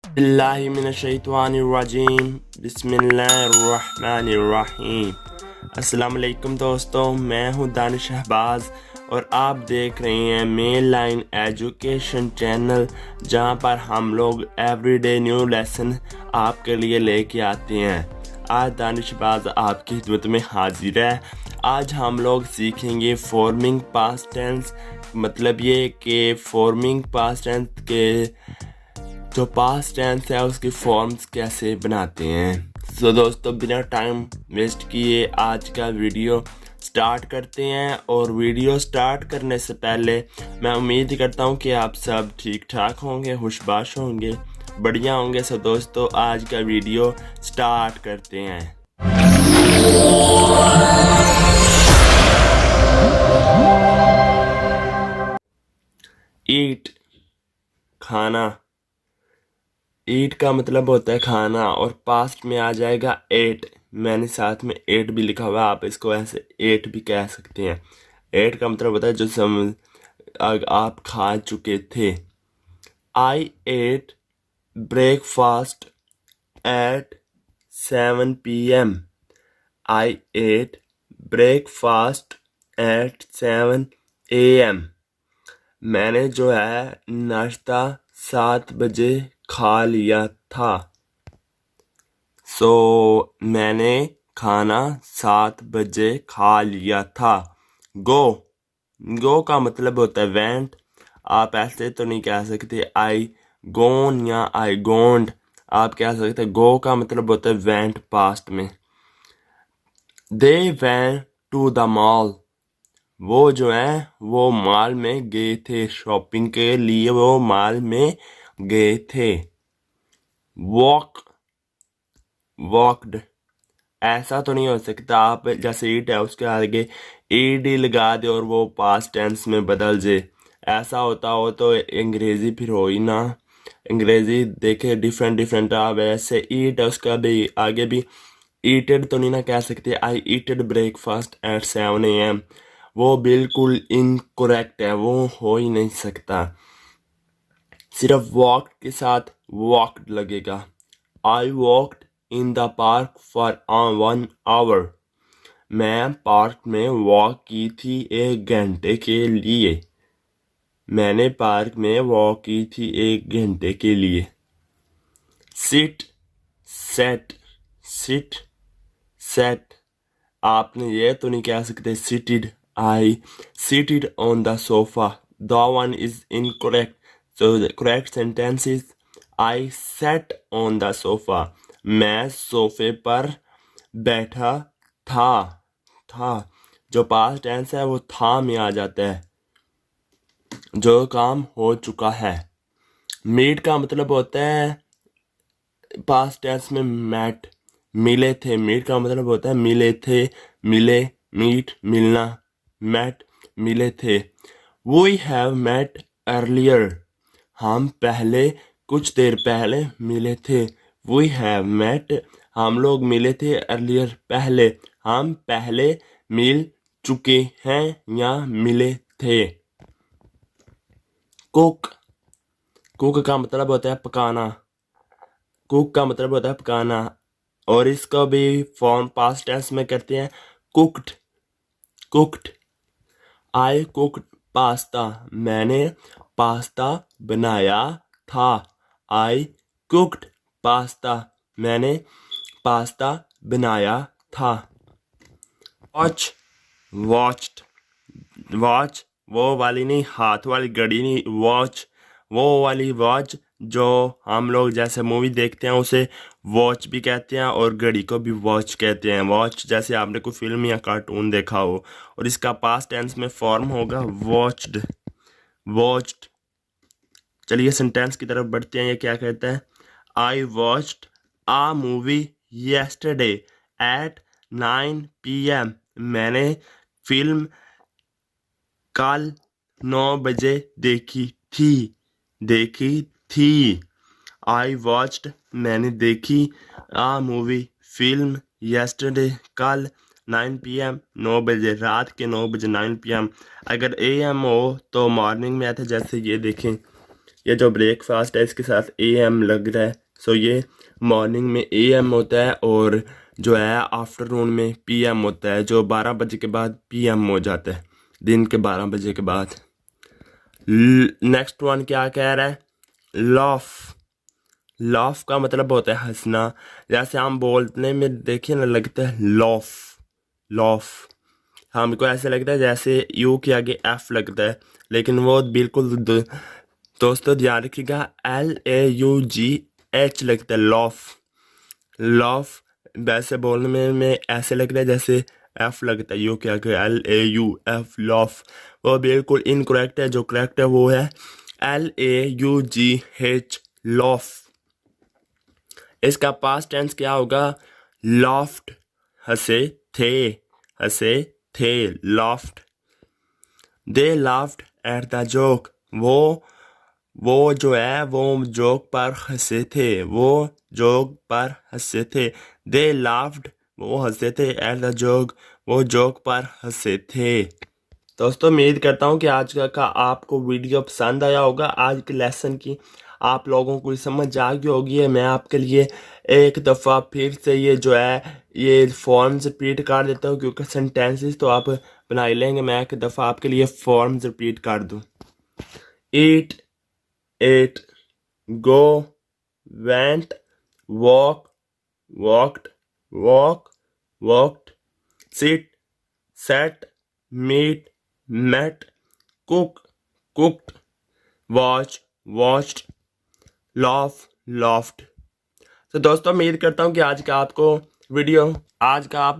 बिस्मिल्लाहिमिनश्शैतानिर्रजीम बिस्मिल्लाहिर्रहमानिर्रहीम। अस्सलाम वालेकुम दोस्तों, मैं हूं शहबाज और आप देख रहे हैं मेन लाइन एजुकेशन चैनल, जहां पर हम लोग एवरीडे न्यू लेसन आपके लिए लेके आते हैं। आज शहबाज आपकी खिदमत में हाजिर है। आज हम लोग सीखेंगे फॉर्मिंग पास्ट टेंस, मतलब ये कि फॉर्मिंग पास्ट टेंस के जो पास्ट टेंस है उसकी फॉर्म्स कैसे बनाते हैं। सो दोस्तों, बिना टाइम वेस्ट किए आज का वीडियो स्टार्ट करते हैं। और वीडियो स्टार्ट करने से पहले मैं उम्मीद करता हूँ कि आप सब ठीक ठाक होंगे, खुशबाश होंगे, बढ़िया होंगे। सो दोस्तों, आज का वीडियो स्टार्ट करते हैं। ईट, खाना। ईट का मतलब होता है खाना और पास्ट में आ जाएगा एट। मैंने साथ में एट भी लिखा हुआ है, आप इसको ऐसे एट भी कह सकते हैं। एट का मतलब होता है जो आप खा चुके थे। I ate breakfast at 7 PM। I ate breakfast at 7 AM। मैंने जो है नाश्ता 7 बजे खा लिया था। मैंने खाना 7 बजे खा लिया था। गो का मतलब होता है वेंट। आप ऐसे तो नहीं कह सकते आई गोन या आई गोन्ड। आप कह सकते गो का मतलब होता है वेंट पास्ट में। They went to the mall. वो जो है वो मॉल में गए थे, शॉपिंग के लिए वो मॉल में गए थे। वॉक्ड ऐसा तो नहीं हो सकता आप जैसे ईट है उसके आगे ईडी लगा दे और वो पास्ट टेंस में बदल जाए। ऐसा होता हो तो अंग्रेजी फिर हो ही ना। अंग्रेजी देखे डिफरेंट आप ऐसे ईट है उसका भी आगे भी ईटेड तो नहीं ना कह सकते। आई ईटेड ब्रेकफास्ट एट 7 AM। वो बिल्कुल इनकरेक्ट है, वो हो ही नहीं सकता। सिर्फ वॉक के साथ वॉक्ड लगेगा। I walked in the park for 1 hour। मैं पार्क में वॉक की थी 1 घंटे के लिए। मैंने पार्क में वॉक की थी 1 घंटे के लिए। Sit sat. आपने ये तो नहीं कह सकते sitted. I sitted on the sofa. The one is incorrect. So the correct sentence is I sat on the sofa. मैं सोफे पर बैठा था। जो पास्ट टेंस है वो था में आ जाता है, जो काम हो चुका है। मीट का मतलब होता है पास्ट टेंस में मैट, मिले थे। मीट का मतलब होता है मिले थे, मिले, मीट, मिलना, मैट, मिले थे। We have met earlier. हम पहले कुछ देर पहले मिले थे। वी हैव मेट हम लोग मिले थे अर्लियर पहले। हम पहले मिल चुके हैं या मिले थे। कुक का मतलब होता है पकाना। कुक का मतलब होता है पकाना और इसका भी फॉर्म पास्ट टेंस में करते हैं कुक्ड। आई कुक्ड पास्ता। मैंने पास्ता बनाया था। आई कुक्ड पास्ता। मैंने पास्ता बनाया था। वॉच वो वाली नहीं, हाथ वाली घड़ी नहीं, वॉच वो वाली वॉच जो हम लोग जैसे मूवी देखते हैं उसे वॉच भी कहते हैं और घड़ी को भी वॉच कहते हैं। वॉच जैसे आपने कोई फिल्म या कार्टून देखा हो। और इसका पास्ट टेंस में फॉर्म होगा वॉच्ड। चलिए सेंटेंस की तरफ बढ़ते हैं। ये क्या कहता है? I watched a movie yesterday at 9 PM। मैंने फिल्म कल 9 बजे देखी थी। आई वॉच्ड मैंने देखी आ मूवी फिल्म येस्टरडे कल 9 PM 9 बजे, रात के 9 बजे 9 PM। अगर AM हो तो मॉर्निंग में आता है। जैसे ये देखें, ये जो ब्रेकफास्ट है इसके साथ AM लग रहा है, सो ये मॉर्निंग में AM होता है और जो है आफ्टरनून में PM होता है, जो 12 बजे के बाद PM हो जाता है, दिन के 12 बजे के बाद। नेक्स्ट वन क्या कह रहा है, लॉफ। लॉफ का मतलब होता है हंसना, जैसे हम बोलने में देखिए ना लगता है लॉफ, लॉफ हमको ऐसे लगता है जैसे यू के आगे F लगता है, लेकिन वो बिल्कुल दोस्तों ध्यान रखिएगा LAUGH लगता है, लॉफ। लॉफ वैसे बोलने में ऐसे लगता है जैसे F लगता है यू के आगे, LAUF, लॉफ। वो बिल्कुल इनकरेक्ट है, जो करेक्ट है वो है LAUGH, लॉफ। इसका पास्ट टेंस क्या होगा, लॉफ्ट, हंसे थे, हंसे थे, loft. They laughed at the joke, वो जो है वो जोक पर हंसे थे, वो जोक पर हंसे थे। दे लाफ्ड, वो हंसे थे, एट द जोक, वो जोक पर हंसे थे। दोस्तों उम्मीद करता हूँ कि आज का आपको वीडियो पसंद आया होगा। आज के लेसन की आप लोगों को समझ आ गई होगी। मैं आपके लिए एक दफ़ा फिर से ये जो है ये फॉर्म्स रिपीट कर देता हूँ, क्योंकि सेंटेंसेस तो आप बना ही लेंगे। मैं एक दफ़ा आपके लिए फॉर्म्स रिपीट कर दूँ। Eat, ate, go, went, walk, walked, walk, walked, sit, sat, meet, met, cook, cooked, watch, watched, laugh, laughed। तो दोस्तों उम्मीद करता हूँ कि आज का आप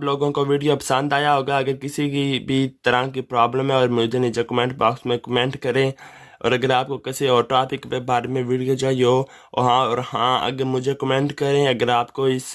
लोगों को वीडियो पसंद आया होगा। अगर किसी की भी तरह की प्रॉब्लम है और मुझे नीचे कमेंट बॉक्स में कमेंट करें, और अगर आपको किसी और टॉपिक पे बारे में वीडियो चाहिए हो और हाँ अगर मुझे कमेंट करें। अगर आपको इस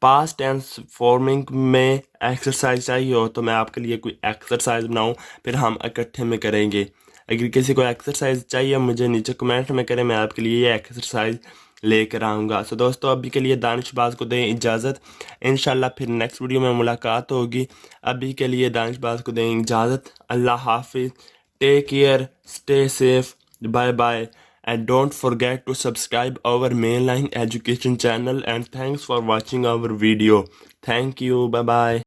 पास्ट टेंस फॉर्मिंग में एक्सरसाइज चाहिए हो तो मैं आपके लिए कोई एक्सरसाइज बनाऊं, फिर हम इकट्ठे में करेंगे। अगर किसी को एक्सरसाइज चाहिए मुझे नीचे कमेंट में करें, मैं आपके लिए ये एक्सरसाइज लेकर आऊँगा। सो दोस्तों अभी के लिए दानिशबाज को दें इजाज़त, इंशाल्लाह फिर नेक्स्ट वीडियो में मुलाकात होगी। अभी के लिए दानिशबाज को दें इजाज़त। अल्लाह हाफिज़, take care, stay safe, bye bye, and don't forget to subscribe our Mainline Education channel, and thanks for watching our video. Thank you, bye bye.